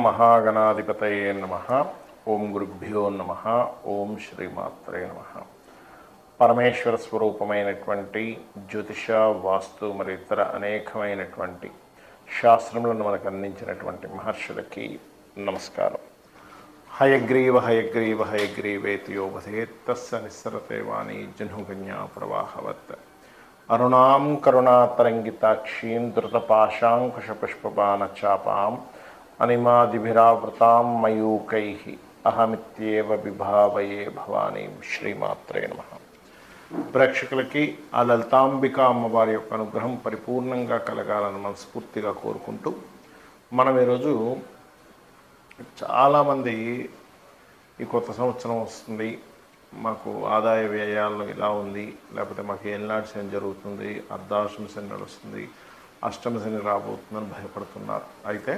మహాగణాధిపతయే నమః. ఓం గురుభ్యో నమః. ఓం శ్రీమాత్రే నమః. పరమేశ్వర స్వరూపమైనటువంటి జ్యోతిష, వాస్తు మరియు ఇతర అనేకమైనటువంటి శాస్త్రములను మనకు అందించినటువంటి మహర్షులకి నమస్కారం. హయగ్రీవ హయగ్రీవ హయగ్రీవేతి యోగధేత్ తస్య నిస్సరతే వాణి జహ్నుగన్యా ప్రవాహవత్. అరుణాం కరుణాతరంగితాక్షీం ధృతపాశాంకుశపుష్పబాణచాపాం అనిమాదిభిరావృతాం మయూకైః అహమిత్యేవ విభావయే భవానీం. శ్రీమాత్రే నమః. ప్రేక్షకులకి ఆ లలితాంబిక అమ్మవారి యొక్క అనుగ్రహం పరిపూర్ణంగా కలగాలని మనస్ఫూర్తిగా కోరుకుంటూ మనం ఈరోజు చాలామంది ఈ కొత్త సంవత్సరం వస్తుంది, మాకు ఆదాయ వ్యయాలు ఇలా ఉంది, లేకపోతే మాకు ఏళ్ళనాటి శని జరుగుతుంది, అర్ధాష్టమ శని నడుస్తుంది, అష్టమ శని రాబోతుందని భయపడుతున్నారు. అయితే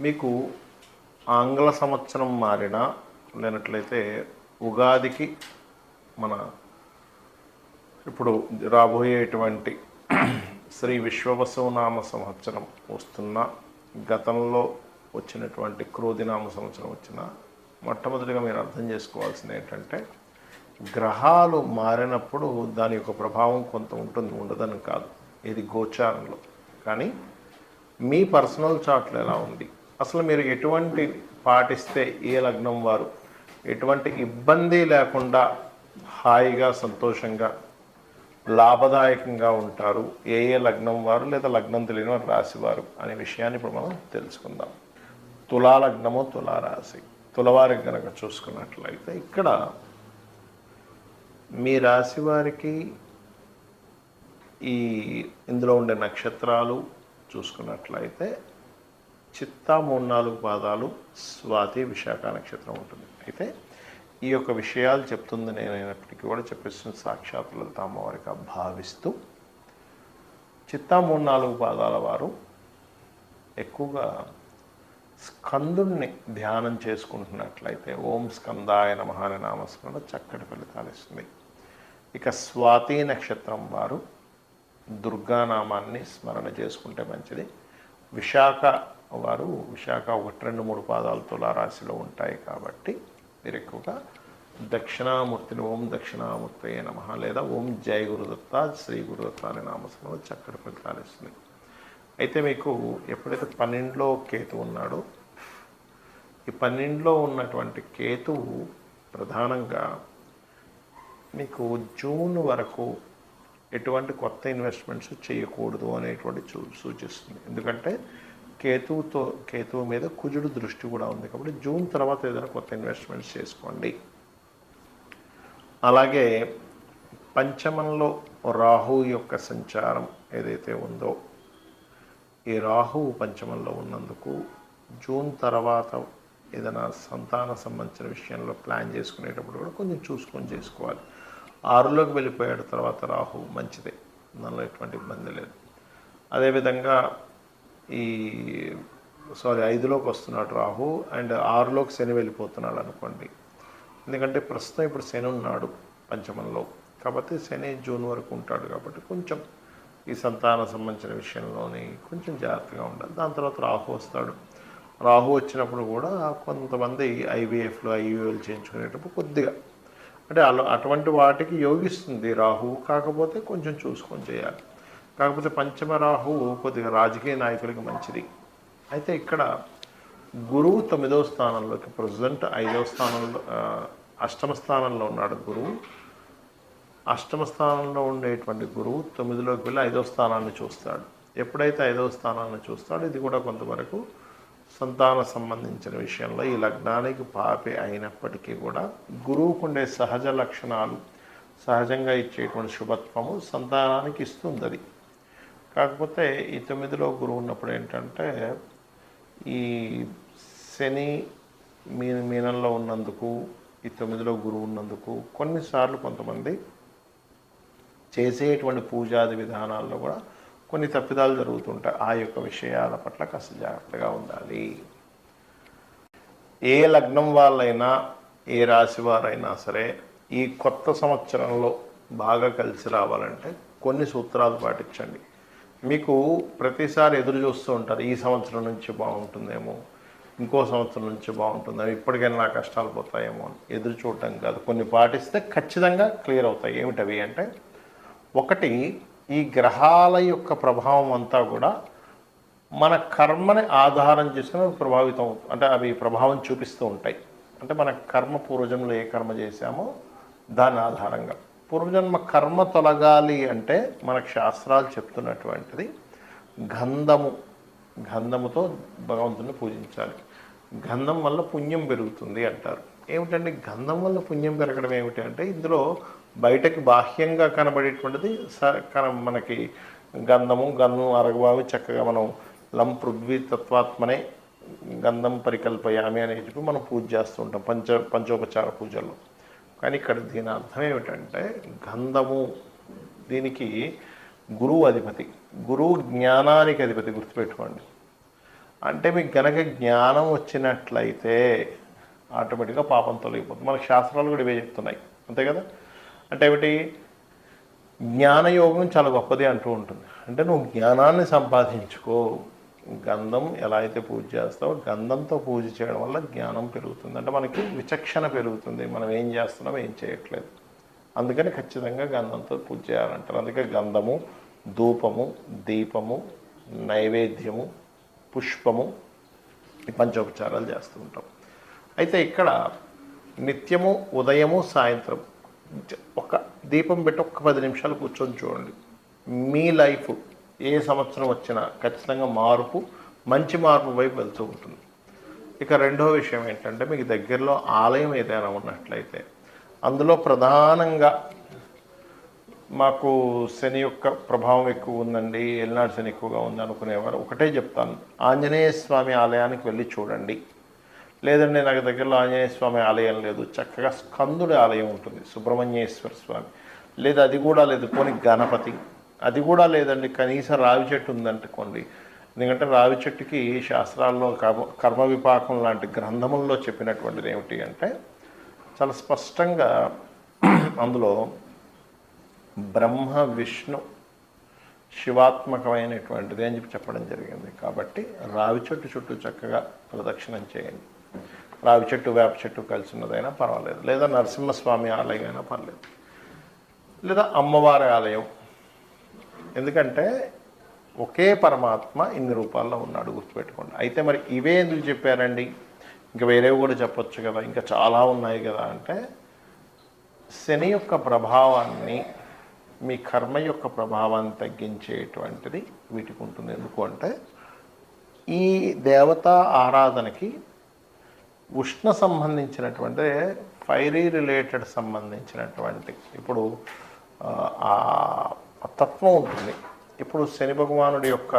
మీకు ఆంగ్ల సంవత్సరం మారినా లేనట్లయితే ఉగాదికి మన ఇప్పుడు రాబోయేటువంటి శ్రీ విశ్వవసునామ సంవత్సరం వస్తున్న, గతంలో వచ్చినటువంటి క్రోధినామ సంవత్సరం వచ్చిన, మొట్టమొదటిగా మీరు అర్థం చేసుకోవాల్సింది ఏంటంటే గ్రహాలు మారినప్పుడు దాని యొక్క ప్రభావం కొంత ఉంటుంది, ఉండదని కాదు. ఇది గోచారంలో. కానీ మీ పర్సనల్ చార్ట్లో ఎలా ఉంది, అసలు మీరు ఎటువంటి పాటిస్తే ఏ లగ్నం వారు ఎటువంటి ఇబ్బంది లేకుండా హాయిగా సంతోషంగా లాభదాయకంగా ఉంటారు, ఏ లగ్నం వారు లేదా లగ్నం తెలియని వారు రాశివారు అనే విషయాన్ని ఇప్పుడు మనం తెలుసుకుందాం. తులా లగ్నము, తులారాశి. తులవారికి కనుక చూసుకున్నట్లయితే ఇక్కడ మీ రాశి వారికి ఇందులో ఉండే నక్షత్రాలు చూసుకున్నట్లయితే చిత్తా 3-4 పాదాలు, స్వాతి, విశాఖ నక్షత్రం ఉంటుంది. అయితే ఈ యొక్క విషయాలు చెప్తుంది నేనైనప్పటికీ కూడా చెప్పేస్తున్న సాక్షాత్ లలిత అమ్మవారిగా భావిస్తూ, చిత్తా 3-4 పాదాల వారు ఎక్కువగా స్కందుణ్ణి ధ్యానం చేసుకుంటున్నట్లయితే ఓం స్కందాయ నమః అనే నామస్మరణ చక్కటి ఫలితాలు ఇస్తుంది. ఇక స్వాతి నక్షత్రం వారు దుర్గానామాన్ని స్మరణ చేసుకుంటే మంచిది. విశాఖ వారు విశాఖ 1-2-3 పాదాలు తులారాశిలో ఉంటాయి కాబట్టి మీరు ఎక్కువగా దక్షిణామూర్తిని ఓం దక్షిణామూర్తయే నమః లేదా ఓం జయ గురుదత్త, శ్రీ గురుదత్త అనే నామస్మరణ చక్కటి ఫలితాలు ఇస్తుంది. అయితే మీకు ఎప్పుడైతే 12లో కేతు ఉన్నాడో, ఈ 12లో ఉన్నటువంటి కేతువు ప్రధానంగా మీకు జూన్ వరకు ఎటువంటి కొత్త ఇన్వెస్ట్మెంట్స్ చేయకూడదు అనేటువంటి సూచిస్తుంది. ఎందుకంటే కేతువు మీద కుజుడు దృష్టి కూడా ఉంది కాబట్టి జూన్ తర్వాత ఏదైనా కొత్త ఇన్వెస్ట్మెంట్స్ చేసుకోండి. అలాగే పంచమంలో రాహు యొక్క సంచారం ఏదైతే ఉందో, ఈ రాహువు పంచమంలో ఉన్నందుకు జూన్ తర్వాత ఏదైనా సంతాన సంబంధించిన విషయంలో ప్లాన్ చేసుకునేటప్పుడు కూడా కొంచెం చూసుకొని చేసుకోవాలి. 6లోకి వెళ్ళిపోయాడు తర్వాత రాహు, మంచిదే, దానిలో ఎటువంటి ఇబ్బంది లేదు. అదేవిధంగా 5లోకి వస్తున్నాడు రాహు అండ్ 6లోకి శని వెళ్ళిపోతున్నాడు అనుకోండి. ఎందుకంటే ప్రస్తుతం ఇప్పుడు శని ఉన్నాడు పంచమంలో కాబట్టి శని జూన్ వరకు ఉంటాడు కాబట్టి కొంచెం ఈ సంతాన సంబంధించిన విషయంలోని కొంచెం జాగ్రత్తగా ఉండాలి. దాని తర్వాత రాహు వస్తాడు. రాహు వచ్చినప్పుడు కూడా కొంతమంది ఐవీఎఫ్లు ఐవీఎల్ చేయించుకునేటప్పుడు కొద్దిగా అంటే అటువంటి వాటికి యోగిస్తుంది రాహు, కాకపోతే కొంచెం చూసుకొని చేయాలి. కాకపోతే పంచమ రాహువు కొద్దిగా రాజకీయ నాయకులకి మంచిది. అయితే ఇక్కడ గురువు 9వ స్థానంలోకి, ప్రజెంట్ 5వ స్థానంలో, అష్టమ స్థానంలో ఉన్నాడు గురువు. అష్టమ స్థానంలో ఉండేటువంటి గురువు 9లోకి వెళ్ళి 5వ స్థానాన్ని చూస్తాడు. ఎప్పుడైతే 5వ స్థానాన్ని చూస్తాడో ఇది కూడా కొంతవరకు సంతాన సంబంధించిన విషయంలో ఈ లగ్నానికి పాపి అయినప్పటికీ కూడా గురువుకు ఉండే సహజ లక్షణాలు, సహజంగా ఇచ్చేటువంటి శుభత్వము సంతానానికి ఇస్తుంది. అది కాకపోతే ఈ 9లో గురువు ఉన్నప్పుడు ఏంటంటే ఈ శని మీనంలో ఉన్నందుకు, ఈ 9లో గురువు ఉన్నందుకు కొన్నిసార్లు కొంతమంది చేసేటువంటి పూజాది విధానాల్లో కూడా కొన్ని తప్పిదాలు జరుగుతుంటాయి. ఆ యొక్క విషయాల పట్ల కాస్త జాగ్రత్తగా ఉండాలి. ఏ లగ్నం వాళ్ళైనా, ఏ రాశి వారైనా సరే ఈ కొత్త సంవత్సరంలో బాగా కలిసి రావాలంటే కొన్ని సూత్రాలు పాటించండి. మీకు ప్రతిసారి ఎదురు చూస్తూ ఉంటారు, ఈ సంవత్సరం నుంచి బాగుంటుందేమో, ఇంకో సంవత్సరం నుంచి బాగుంటుంది, అవి ఇప్పటికైనా నా కష్టాలు పోతాయేమో అని ఎదురు చూడటం కాదు. కొన్ని పాటిస్తే ఖచ్చితంగా క్లియర్ అవుతాయి. ఏమిటవి అంటే, ఒకటి, ఈ గ్రహాల యొక్క ప్రభావం అంతా కూడా మన కర్మని ఆధారం చేసుకుని ప్రభావితం, అంటే అవి ప్రభావం చూపిస్తూ ఉంటాయి. అంటే మన కర్మ పూర్వజన్మలో ఏ కర్మ చేశామో దాని ఆధారంగా పూర్వజన్మ కర్మ తొలగాలి అంటే మనకు శాస్త్రాలు చెప్తున్నటువంటిది గంధముతో భగవంతుని పూజించాలి. గంధం వల్ల పుణ్యం పెరుగుతుంది అంటారు. ఏమిటండి గంధం వల్ల పుణ్యం పెరగడం ఏమిటి అంటే, ఇందులో బయటకి బాహ్యంగా కనబడేటువంటిది మనకి గంధం అరగబావి చక్కగా మనం లం పృథ్వీ తత్వాత్మనే గంధం పరికల్పయామి అని చెప్పి మనం పూజ చేస్తూ ఉంటాం పంచోపచార పూజల్లో. కానీ ఇక్కడ దీని అర్థం ఏమిటంటే, గంధము దీనికి గురువు అధిపతి, గురువు జ్ఞానానికి అధిపతి, గుర్తుపెట్టుకోండి. అంటే మీకు గనక జ్ఞానం వచ్చినట్లయితే ఆటోమేటిక్గా పాపం తొలగిపోతుంది. మనకు శాస్త్రాలు కూడా ఇవే చెప్తున్నాయి, అంతే కదా. అంటే ఏమిటి, జ్ఞానయోగం చాలా గొప్పది అంటూ ఉంటుంది. అంటే నువ్వు జ్ఞానాన్ని సంపాదించుకో. గంధం ఎలా అయితే పూజ చేస్తావో గంధంతో పూజ చేయడం వల్ల జ్ఞానం పెరుగుతుంది. అంటే మనకి విచక్షణ పెరుగుతుంది, మనం ఏం చేస్తున్నాం ఏం చేయట్లేదు. అందుకని ఖచ్చితంగా గంధంతో పూజ చేయాలంటారు. అందుకే గంధము, ధూపము, దీపము, నైవేద్యము, పుష్పము, ఈ పంచోపచారాలు చేస్తూ ఉంటాం. అయితే ఇక్కడ నిత్యము ఉదయము సాయంత్రం ఒక దీపం పెట్టి ఒక్క 10 నిమిషాలు కూర్చొని చూడండి. మీ లైఫ్ ఏ సంవత్సరం వచ్చినా ఖచ్చితంగా మంచి మార్పు వైపు వెళ్తూ ఉంటుంది. ఇక రెండో విషయం ఏంటంటే, మీకు దగ్గరలో ఆలయం ఏదైనా ఉన్నట్లయితే అందులో ప్రధానంగా మాకు శని యొక్క ప్రభావం ఎక్కువ ఉందండి, ఏలినాడు శని ఎక్కువగా ఉంది అనుకునేవారు ఒకటే చెప్తాను, ఆంజనేయ స్వామి ఆలయానికి వెళ్ళి చూడండి. లేదండి నాకు దగ్గరలో ఆంజనేయ స్వామి ఆలయం లేదు, చక్కగా స్కందుడి ఆలయం ఉంటుంది, సుబ్రహ్మణ్యేశ్వర స్వామి, లేదా అది కూడా లేదు పోనీ గణపతి, అది కూడా లేదండి కనీసం రావి చెట్టు ఉందంటుకోండి. ఎందుకంటే రావి చెట్టుకి శాస్త్రాల్లో కర్మ విపాకం లాంటి గ్రంథముల్లో చెప్పినటువంటిది ఏమిటి అంటే, చాలా స్పష్టంగా అందులో బ్రహ్మ విష్ణు శివాత్మకమైనటువంటిది అని చెప్పడం జరిగింది. కాబట్టి రావి చెట్టు చుట్టూ చక్కగా ప్రదక్షిణం చేయండి. రావి చెట్టు వేప చెట్టు కలిసి ఉన్నదైనా పర్వాలేదు, లేదా నరసింహస్వామి ఆలయం అయినా పర్లేదు, లేదా అమ్మవారి ఆలయం. ఎందుకంటే ఒకే పరమాత్మ ఇన్ని రూపాల్లో ఉన్నాడు, గుర్తుపెట్టుకోండి. అయితే మరి ఇవే ఎందుకు చెప్పారండి, ఇంకా వేరేవి కూడా చెప్పొచ్చు కదా, ఇంకా చాలా ఉన్నాయి కదా అంటే, శని యొక్క ప్రభావాన్ని, మీ కర్మ యొక్క ప్రభావాన్ని తగ్గించేటువంటిది వీటికి ఉంటుంది. ఎందుకు అంటే, ఈ దేవతా ఆరాధనకి ఉష్ణ సంబంధించినటువంటి, ఫైరీ రిలేటెడ్ సంబంధించినటువంటి ఇప్పుడు ఆ తత్వం ఉంటుంది. ఇప్పుడు శని భగవానుడి యొక్క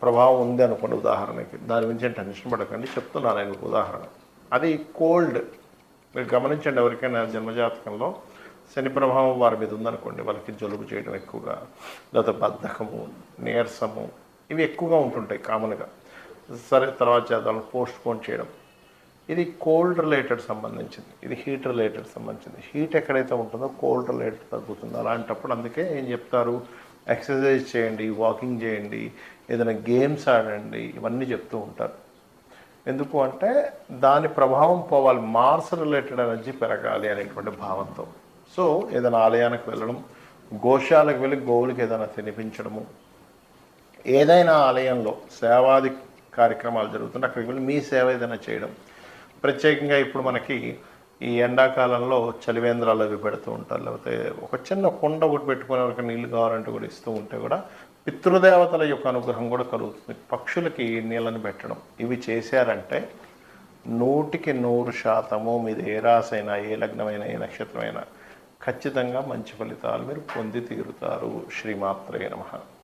ప్రభావం ఉంది అనుకోండి ఉదాహరణకి, దాని గురించి టెన్షన్ పడకండి, చెప్తున్నాను నేను ఉదాహరణ. అది కోల్డ్, మీరు గమనించండి, ఎవరికైనా జన్మజాతకంలో శని ప్రభావం వారి మీద ఉందనుకోండి, వాళ్ళకి జలుబు చేయడం ఎక్కువగా, లేదా బద్ధకము, నీరసము, ఇవి ఎక్కువగా ఉంటుంటాయి కామన్గా. సరే తర్వాత చేద్దాం, పోస్ట్ పోన్ చేయడం, ఇది కోల్డ్ రిలేటెడ్ సంబంధించింది, ఇది హీట్ రిలేటెడ్ సంబంధించింది. హీట్ ఎక్కడైతే ఉంటుందో కోల్డ్ రిలేటెడ్ తగ్గుతుంది. అలాంటప్పుడు అందుకే ఏం చెప్తారు, ఎక్సర్సైజ్ చేయండి, వాకింగ్ చేయండి, ఏదైనా గేమ్స్ ఆడండి, ఇవన్నీ చెప్తూ ఉంటారు. ఎందుకు అంటే దాని ప్రభావం పోవాలి, మార్స్ రిలేటెడ్ ఎనర్జీ పెరగాలి అనేటువంటి భావంతో. సో ఏదైనా ఆలయానికి వెళ్ళడం, గోశాలకు వెళ్ళి గోవులకి ఏదైనా తినిపించడము, ఏదైనా ఆలయంలో సేవాది కార్యక్రమాలు జరుగుతుంటే అక్కడికి వెళ్ళి మీ సేవ ఏదైనా చేయడం. ప్రత్యేకంగా ఇప్పుడు మనకి ఈ ఎండాకాలంలో చలివేంద్రాలు అవి పెడుతూ ఉంటారు, లేకపోతే ఒక చిన్న కొండ ఒకటి పెట్టుకునే వరకు నీళ్ళు కావాలంటే కూడా ఇస్తూ ఉంటే కూడా పితృదేవతల యొక్క అనుగ్రహం కూడా కలుగుతుంది. పక్షులకి నీళ్ళని పెట్టడం, ఇవి చేశారంటే 100% మీది ఏ రాసైనా, ఏ లగ్నమైనా, ఏ నక్షత్రమైనా ఖచ్చితంగా మంచి ఫలితాలు మీరు పొంది తీరుతారు. శ్రీమాత్రే నమః.